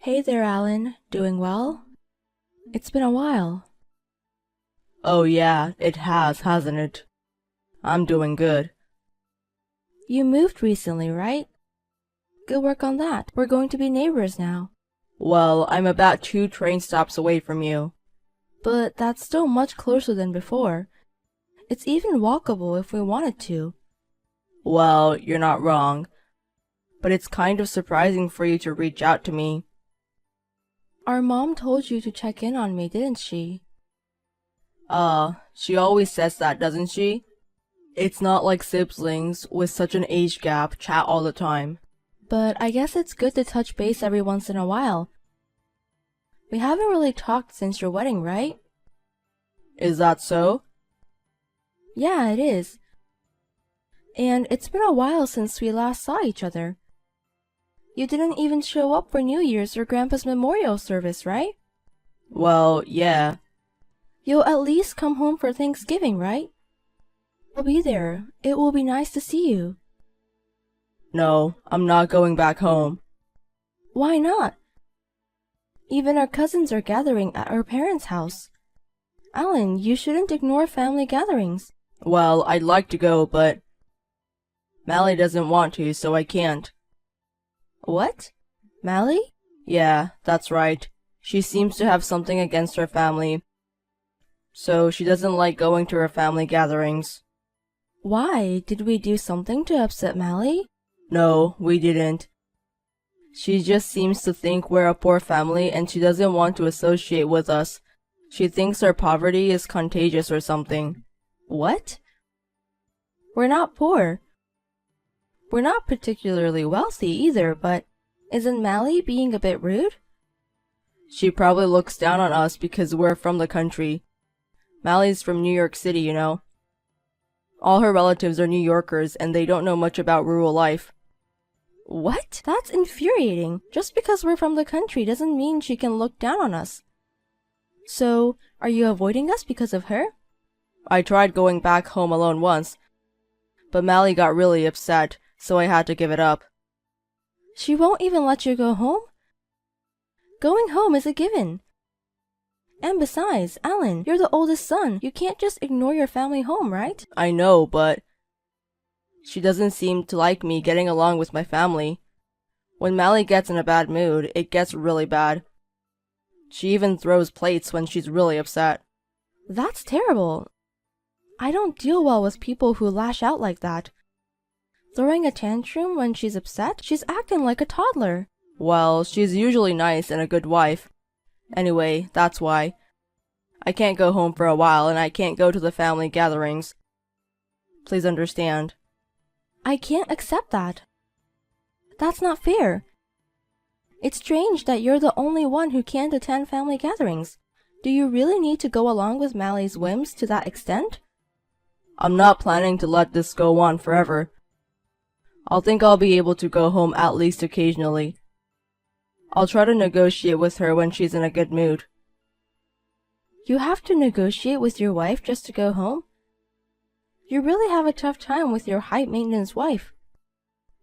Hey there, Alan. Doing well? It's been a while. Oh yeah, it has, hasn't it? I'm doing good. You moved recently, right? Good work on that. We're going to be neighbors now. Well, I'm about 2 train stops away from you. But that's still much closer than before. It's even walkable if we wanted to. Well, you're not wrong. But it's kind of surprising for you to reach out to me. Our mom told you to check in on me, didn't she? She always says that, doesn't she? It's not like siblings with such an age gap chat all the time. But I guess it's good to touch base every once in a while. We haven't really talked since your wedding, right? Is that so? Yeah, it is. And it's been a while since we last saw each other. You didn't even show up for New Year's or Grandpa's memorial service, right? Well, yeah. You'll at least come home for Thanksgiving, right? I'll be there. It will be nice to see you. No, I'm not going back home. Why not? Even our cousins are gathering at our parents' house. Alan, you shouldn't ignore family gatherings. Well, I'd like to go, but Mally doesn't want to, so I can't. What? Mally? Yeah, that's right. She seems to have something against her family, so she doesn't like going to her family gatherings. Why? Did we do something to upset Mally? No, we didn't. She just seems to think we're a poor family and she doesn't want to associate with us. She thinks our poverty is contagious or something. What? We're not poor. We're not particularly wealthy either, but isn't Mally being a bit rude? She probably looks down on us because we're from the country. Mally's from New York City, you know. All her relatives are New Yorkers and they don't know much about rural life. What? That's infuriating. Just because we're from the country doesn't mean she can look down on us. So, are you avoiding us because of her? I tried going back home alone once, but Mally got really upset, so I had to give it up. She won't even let you go home? Going home is a given. And besides, Alan, you're the oldest son. You can't just ignore your family home, right? I know, but she doesn't seem to like me getting along with my family. When Mally gets in a bad mood, it gets really bad. She even throws plates when she's really upset. That's terrible. I don't deal well with people who lash out like that. Throwing a tantrum when she's upset? She's acting like a toddler. Well, she's usually nice and a good wife. Anyway, that's why. I can't go home for a while and I can't go to the family gatherings. Please understand. I can't accept that. That's not fair. It's strange that you're the only one who can't attend family gatherings. Do you really need to go along with Mally's whims to that extent? I'm not planning to let this go on forever. I'll be able to go home at least occasionally. I'll try to negotiate with her when she's in a good mood. You have to negotiate with your wife just to go home? You really have a tough time with your high-maintenance wife.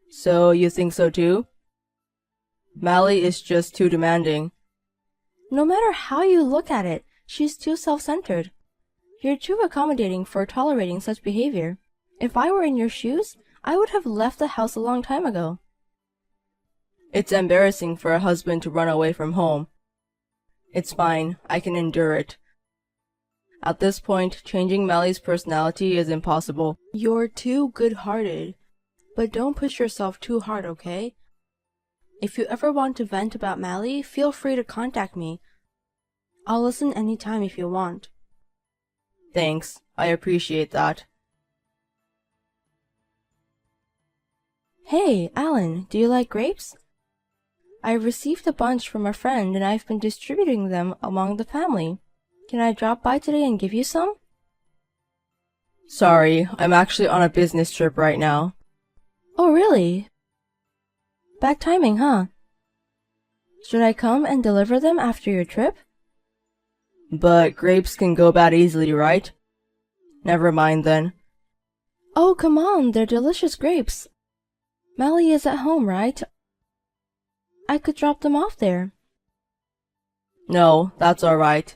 So, you think so too? Mally is just too demanding. No matter how you look at it, she's too self-centered. You're too accommodating for tolerating such behavior. If I were in your shoes, I would have left the house a long time ago. It's embarrassing for a husband to run away from home. It's fine, I can endure it. At this point, changing Mally's personality is impossible. You're too good-hearted, but don't push yourself too hard, okay? If you ever want to vent about Mally, feel free to contact me. I'll listen anytime if you want. Thanks, I appreciate that. Hey, Alan, do you like grapes? I received a bunch from a friend and I've been distributing them among the family. Can I drop by today and give you some? Sorry, I'm actually on a business trip right now. Oh, really? Bad timing, huh? Should I come and deliver them after your trip? But grapes can go bad easily, right? Never mind then. Oh, come on, they're delicious grapes. Mally is at home, right? I could drop them off there. No, that's alright.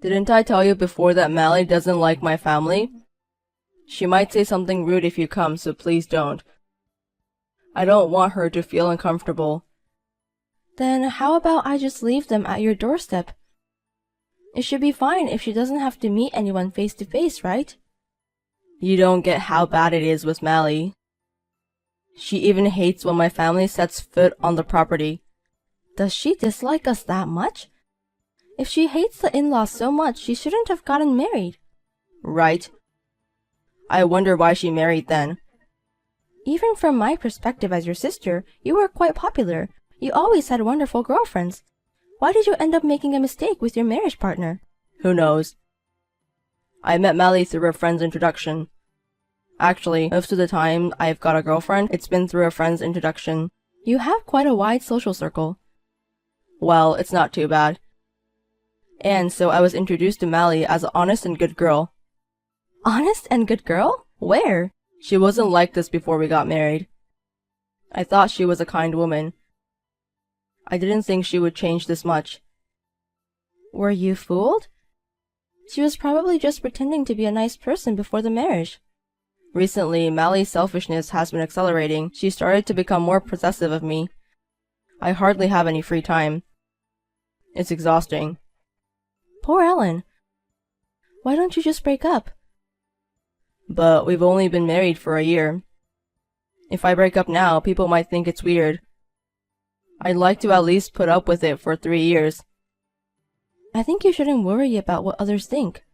Didn't I tell you before that Mally doesn't like my family? She might say something rude if you come, so please don't. I don't want her to feel uncomfortable. Then how about I just leave them at your doorstep? It should be fine if she doesn't have to meet anyone face to face, right? You don't get how bad it is with Mally. She even hates when my family sets foot on the property. Does she dislike us that much? If she hates the in-laws so much, she shouldn't have gotten married. Right. I wonder why she married then. Even from my perspective as your sister, you were quite popular. You always had wonderful girlfriends. Why did you end up making a mistake with your marriage partner? Who knows? I met Mally through a friend's introduction. Actually, most of the time I've got a girlfriend, it's been through a friend's introduction. You have quite a wide social circle. Well, it's not too bad. And so I was introduced to Mally as an honest and good girl. Honest and good girl? Where? She wasn't like this before we got married. I thought she was a kind woman. I didn't think she would change this much. Were you fooled? She was probably just pretending to be a nice person before the marriage. Recently, Mally's selfishness has been accelerating. She started to become more possessive of me. I hardly have any free time. It's exhausting. Poor Ellen. Why don't you just break up? But we've only been married for a year. If I break up now, people might think it's weird. I'd like to at least put up with it for 3 years. I think you shouldn't worry about what others think.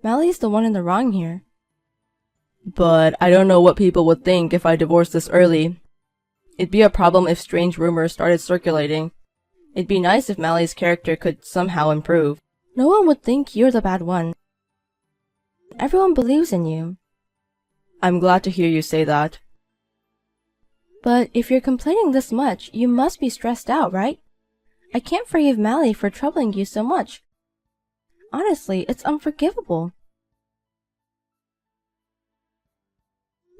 Mally's the one in the wrong here. But I don't know what people would think if I divorced this early. It'd be a problem if strange rumors started circulating. It'd be nice if Mally's character could somehow improve. No one would think you're the bad one. Everyone believes in you. I'm glad to hear you say that. But if you're complaining this much, you must be stressed out, right? I can't forgive Mally for troubling you so much. Honestly, it's unforgivable.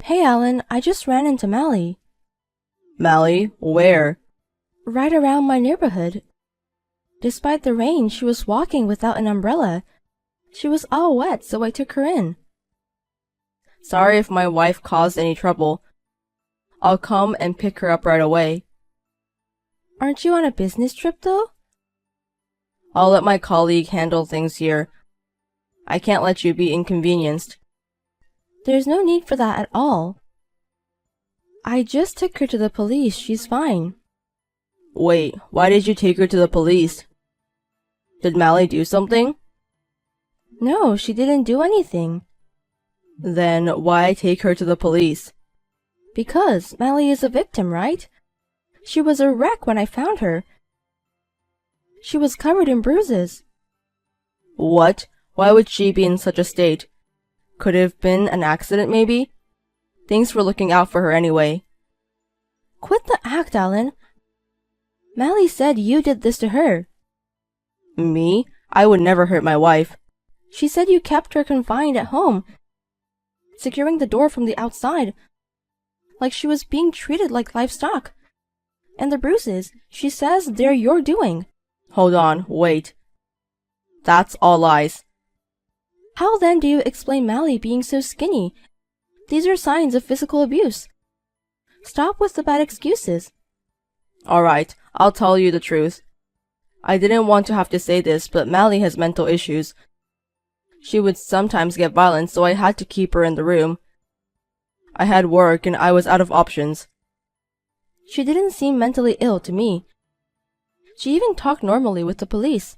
Hey, Alan, I just ran into Mally. Mally? Where? Right around my neighborhood. Despite the rain, she was walking without an umbrella. She was all wet, so I took her in. Sorry if my wife caused any trouble. I'll come and pick her up right away. Aren't you on a business trip, though? I'll let my colleague handle things here. I can't let you be inconvenienced. There's no need for that at all. I just took her to the police. She's fine. Wait, why did you take her to the police? Did Mally do something? No, she didn't do anything. Then why take her to the police? Because Mally is a victim, right? She was a wreck when I found her. She was covered in bruises. What? Why would she be in such a state? Could it have been an accident, maybe? Thanks for looking out for her anyway. Quit the act, Alan. Mally said you did this to her. Me? I would never hurt my wife. She said you kept her confined at home, securing the door from the outside, like she was being treated like livestock. And the bruises, she says they're your doing. Hold on, wait. That's all lies. How then do you explain Mally being so skinny? These are signs of physical abuse. Stop with the bad excuses. Alright, I'll tell you the truth. I didn't want to have to say this, but Mally has mental issues. She would sometimes get violent, so I had to keep her in the room. I had work and I was out of options. She didn't seem mentally ill to me. She even talked normally with the police.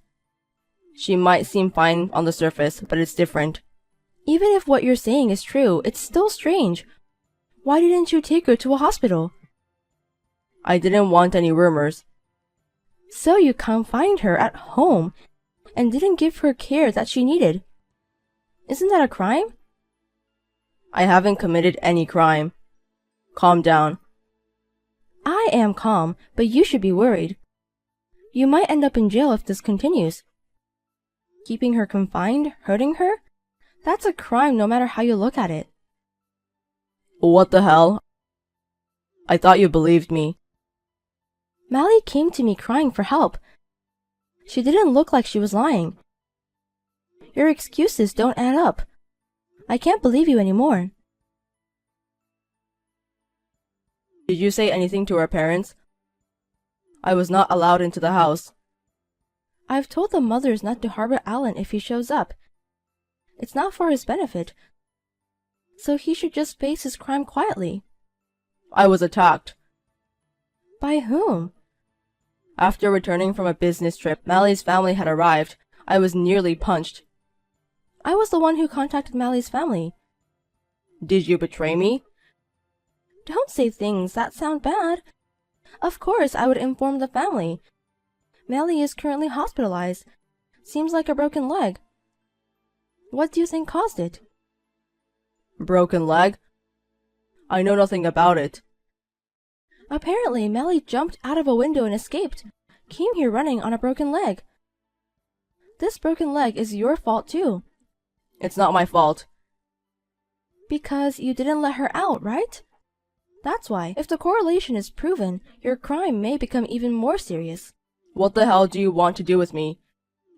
She might seem fine on the surface, but it's different. Even if what you're saying is true, it's still strange. Why didn't you take her to a hospital? I didn't want any rumors. So you confined her at home and didn't give her care that she needed. Isn't that a crime? I haven't committed any crime. Calm down. I am calm, but you should be worried. You might end up in jail if this continues. Keeping her confined, hurting her? That's a crime no matter how you look at it. What the hell? I thought you believed me. Mally came to me crying for help. She didn't look like she was lying. Your excuses don't add up. I can't believe you anymore. Did you say anything to our parents? I was not allowed into the house. I've told the mothers not to harbor Alan if he shows up. It's not for his benefit, so he should just face his crime quietly. I was attacked. By whom? After returning from a business trip, Mally's family had arrived. I was nearly punched. I was the one who contacted Mally's family. Did you betray me? Don't say things that sound bad. Of course I would inform the family. Mally is currently hospitalized. Seems like a broken leg. What do you think caused it? Broken leg? I know nothing about it. Apparently, Mally jumped out of a window and escaped. Came here running on a broken leg. This broken leg is your fault too. It's not my fault. Because you didn't let her out, right? That's why. If the correlation is proven, your crime may become even more serious. What the hell do you want to do with me?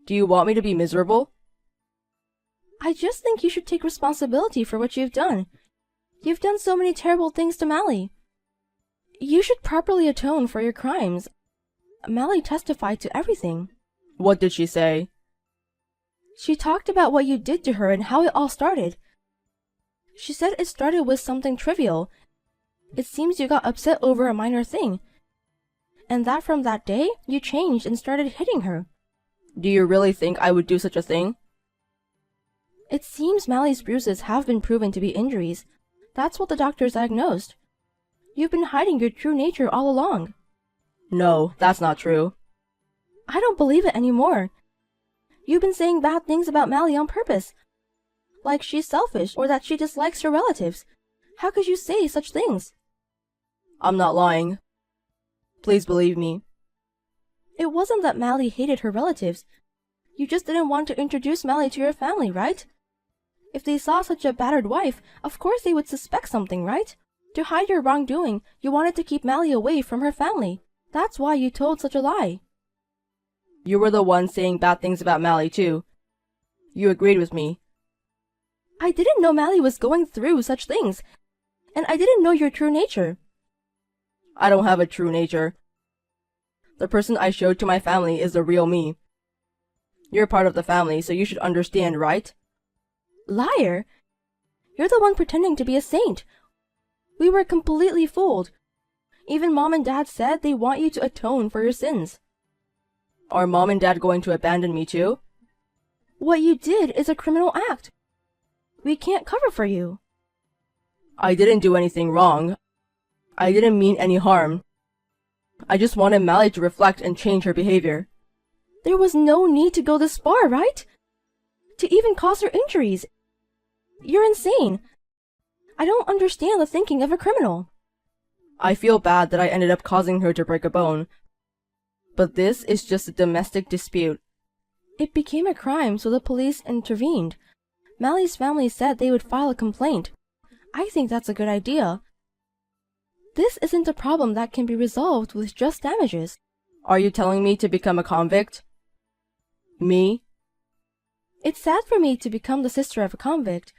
Do you want me to be miserable? I just think you should take responsibility for what you've done. You've done so many terrible things to Mally. You should properly atone for your crimes. Mally testified to everything. What did she say? She talked about what you did to her and how it all started. She said it started with something trivial. It seems you got upset over a minor thing. And that from that day, you changed and started hitting her. Do you really think I would do such a thing? It seems Mally's bruises have been proven to be injuries. That's what the doctors diagnosed. You've been hiding your true nature all along. No, that's not true. I don't believe it anymore. You've been saying bad things about Mally on purpose. Like she's selfish or that she dislikes her relatives. How could you say such things? I'm not lying. Please believe me. It wasn't that Mally hated her relatives. You just didn't want to introduce Mally to your family, right? If they saw such a battered wife, of course they would suspect something, right? To hide your wrongdoing, you wanted to keep Mally away from her family. That's why you told such a lie. You were the one saying bad things about Mally, too. You agreed with me. I didn't know Mally was going through such things, and I didn't know your true nature. I don't have a true nature. The person I showed to my family is the real me. You're part of the family, so you should understand, right? Liar! You're the one pretending to be a saint. We were completely fooled. Even Mom and Dad said they want you to atone for your sins. Are Mom and Dad going to abandon me too? What you did is a criminal act. We can't cover for you. I didn't do anything wrong. I didn't mean any harm. I just wanted Mally to reflect and change her behavior. There was no need to go this far, right? To even cause her injuries. You're insane. I don't understand the thinking of a criminal. I feel bad that I ended up causing her to break a bone. But this is just a domestic dispute. It became a crime, so the police intervened. Mally's family said they would file a complaint. I think that's a good idea. This isn't a problem that can be resolved with just damages. Are you telling me to become a convict? Me? It's sad for me to become the sister of a convict.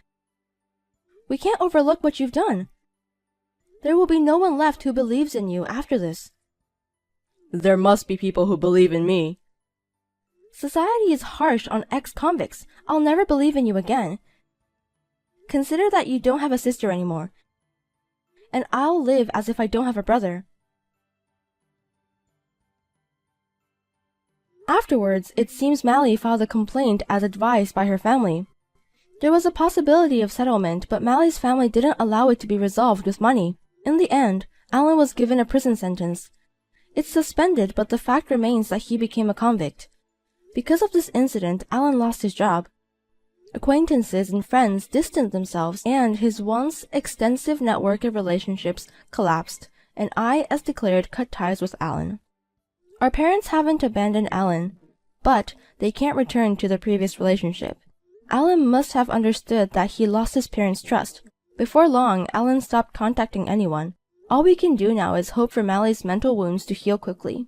We can't overlook what you've done. There will be no one left who believes in you after this. There must be people who believe in me. Society is harsh on ex-convicts. I'll never believe in you again. Consider that you don't have a sister anymore. And I'll live as if I don't have a brother. Afterwards, it seems Mally filed a complaint as advised by her family. There was a possibility of settlement, but Mally's family didn't allow it to be resolved with money. In the end, Alan was given a prison sentence. It's suspended, but the fact remains that he became a convict. Because of this incident, Alan lost his job. Acquaintances and friends distanced themselves, and his once extensive network of relationships collapsed, and I, as declared, cut ties with Alan. Our parents haven't abandoned Alan, but they can't return to their previous relationship. Alan must have understood that he lost his parents' trust. Before long, Alan stopped contacting anyone. All we can do now is hope for Mally's mental wounds to heal quickly.